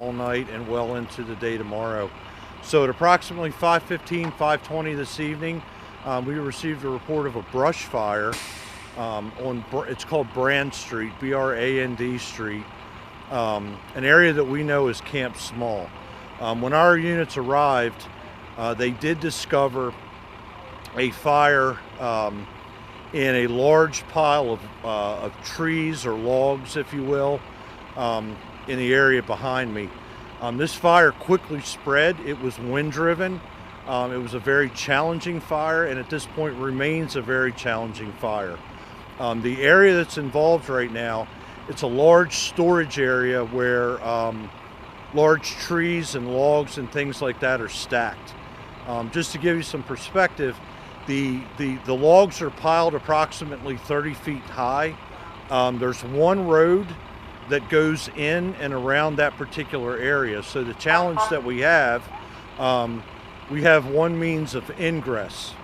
all night and well into the day tomorrow. So at approximately 5:15, 5:20 this evening, we received a report of a brush fire it's called Brand Street, B-R-A-N-D Street, an area that we know as Camp Small. When our units arrived, they did discover a fire in a large pile of trees or logs, if you will, in the area behind me. This fire quickly spread. It was wind-driven. It was a very challenging fire, and at this point remains a very challenging fire. The area that's involved right now, it's a large storage area where large trees and logs and things like that are stacked. Just to give you some perspective, the logs are piled approximately 30 feet high. There's one road that goes in and around that particular area. So the challenge that we have one means of ingress,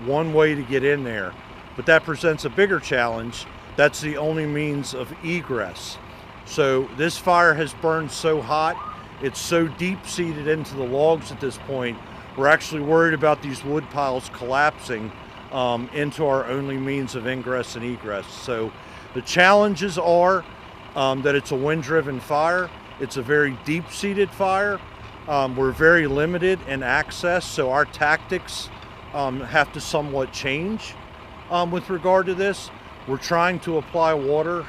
one way to get in there, but that presents a bigger challenge. That's the only means of egress. So this fire has burned so hot, it's so deep-seated into the logs at this point, we're actually worried about these wood piles collapsing into our only means of ingress and egress. So the challenges are that it's a wind-driven fire. It's a very deep-seated fire. We're very limited in access, so our tactics have to somewhat change with regard to this. We're trying to apply water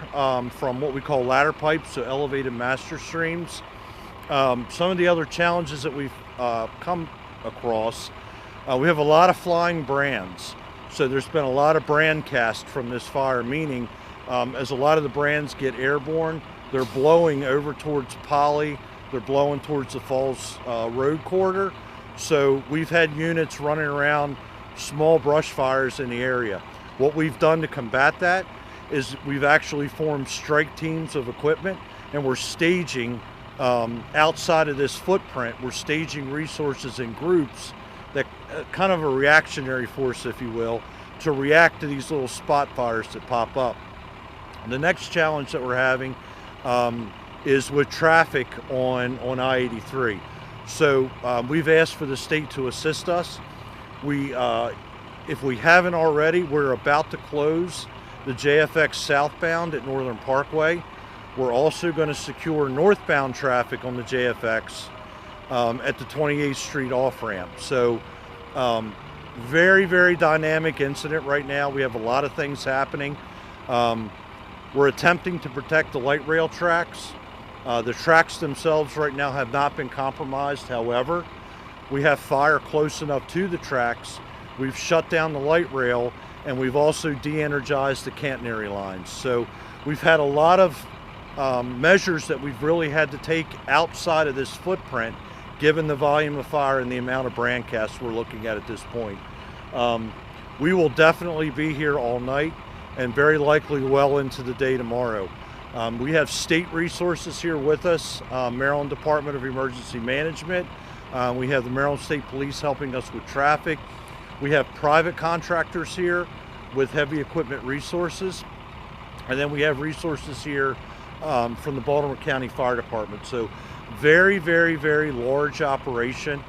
from what we call ladder pipes, so elevated master streams. Some of the other challenges that we've come across, we have a lot of flying brands. So there's been a lot of brand cast from this fire, meaning as a lot of the brands get airborne, they're blowing over towards Poly, they're blowing towards the Falls Road corridor. So we've had units running around small brush fires in the area. What we've done to combat that is we've actually formed strike teams of equipment, and we're staging outside of this footprint, we're staging resources in groups that kind of a reactionary force, if you will, to react to these little spot fires that pop up. The next challenge that we're having is with traffic on I-83. So we've asked for the state to assist us. If we haven't already, we're about to close the JFX southbound at Northern Parkway. We're also going to secure northbound traffic on the JFX at the 28th Street off-ramp. So very, very dynamic incident right now. We have a lot of things happening. We're attempting to protect the light rail tracks. The tracks themselves right now have not been compromised. However, we have fire close enough to the tracks. We've shut down the light rail, and we've also de-energized the catenary lines. So we've had a lot of measures that we've really had to take outside of this footprint, given the volume of fire and the amount of brand casts we're looking at this point. We will definitely be here all night and very likely well into the day tomorrow. We have state resources here with us, Maryland Department of Emergency Management. We have the Maryland State Police helping us with traffic. We have private contractors here with heavy equipment resources. And then we have resources here from the Baltimore County Fire Department. So very, very, very large operation.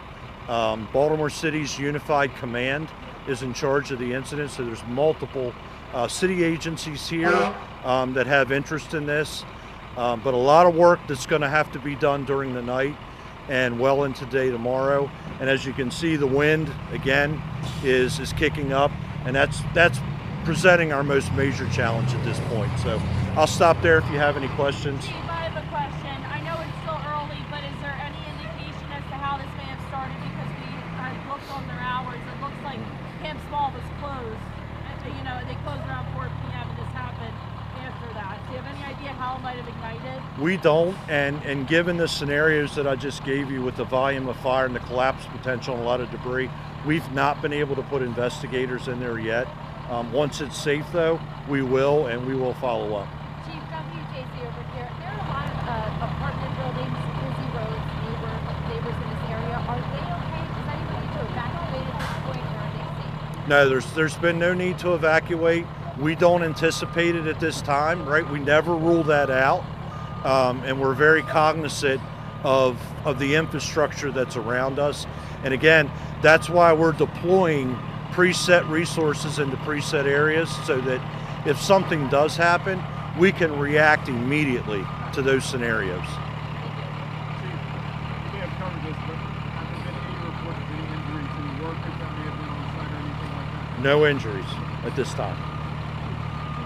Baltimore City's Unified Command is in charge of the incident. So there's multiple city agencies here that have interest in this. But a lot of work that's going to have to be done during the night and well into day tomorrow. And as you can see, the wind again is kicking up, and that's presenting our most major challenge at this point. So I'll stop there if you have any questions. Chief, I have a question. I know it's still early, but is there any indication as to how this may have started? Because I looked on their hours. It looks like Camp Small was closed. You know, they closed around 4 p.m. and this happened after that. Do you have any idea how it might have ignited? We don't, and given the scenarios that I just gave you with the volume of fire and the collapse potential and a lot of debris, we've not been able to put investigators in there yet. Once it's safe, though, we will, and we will follow up. Chief, WJC over here. There are a lot of apartment buildings, busy roads, neighbors in this area. Are they okay? Does anyone need to evacuate at this point, or are they safe? No, there's been no need to evacuate. We don't anticipate it at this time, right? We never rule that out, and we're very cognizant of the infrastructure that's around us. And again, that's why we're deploying preset resources into preset areas so that if something does happen, we can react immediately to those scenarios. You may have covered this, but have there been any reports of any injuries to any workers that may have been on site or anything like that? No injuries at this time.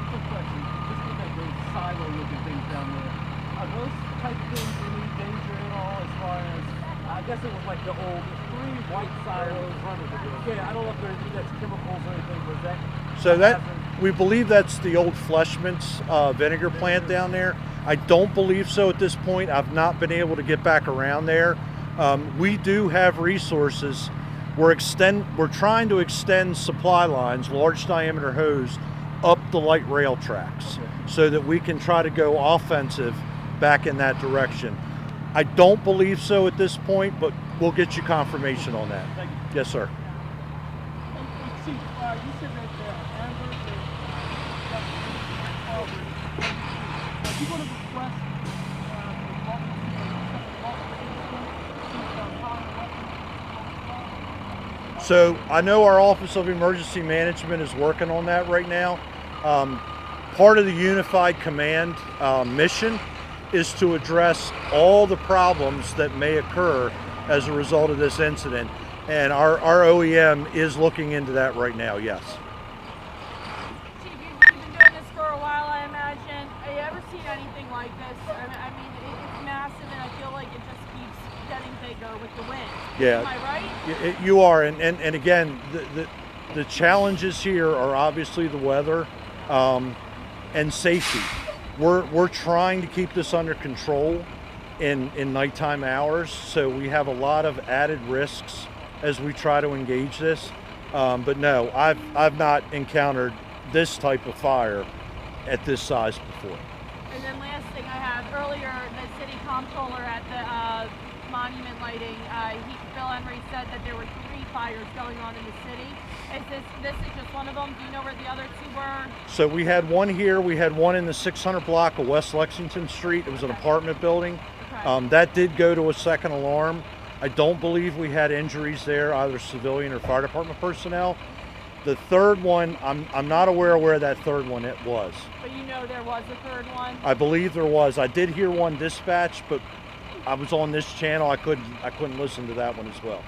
Quick question. Just look at those silo-looking things down there. Are those type of things any danger at all as far as, I guess it was like the old 3 white silos running the building. Yeah, I don't know if that's chemicals or anything, but that... So we believe that's the old Fleshman's vinegar plant down there. I don't believe so at this point. I've not been able to get back around there. We do have resources. We're trying to extend supply lines, large diameter hose, up the light rail tracks so that we can try to go offensive back in that direction. I don't believe so at this point, but we'll get you confirmation on that. Thank you. Yes, sir. Chief, you said that Amber is are you going to request So I know our Office of Emergency Management is working on that right now. Part of the Unified Command mission is to address all the problems that may occur as a result of this incident. And our OEM is looking into that right now, yes. Chief, you've been doing this for a while, I imagine. Have you ever seen anything like this? I mean, it's massive, and I feel like it just keeps getting bigger with the wind. Yeah. Am I right? You are, and again, the challenges here are obviously the weather and safety. We're trying to keep this under control in nighttime hours, so we have a lot of added risks as we try to engage this. But no, I've not encountered this type of fire at this size before. And then last thing I have, earlier the city comptroller at the monument lighting, Bill Emery said that there were 3 fires going on in the city. This is just one of them? Do you know where the other 2 were? So we had one here, we had one in the 600 block of West Lexington Street. It was an apartment building. Okay. That did go to a second alarm. I don't believe we had injuries there, either civilian or fire department personnel. The third one, I'm not aware of where that third one it was. But you know there was a 3rd one? I believe there was. I did hear one dispatch, but I was on this channel. I couldn't listen to that one as well.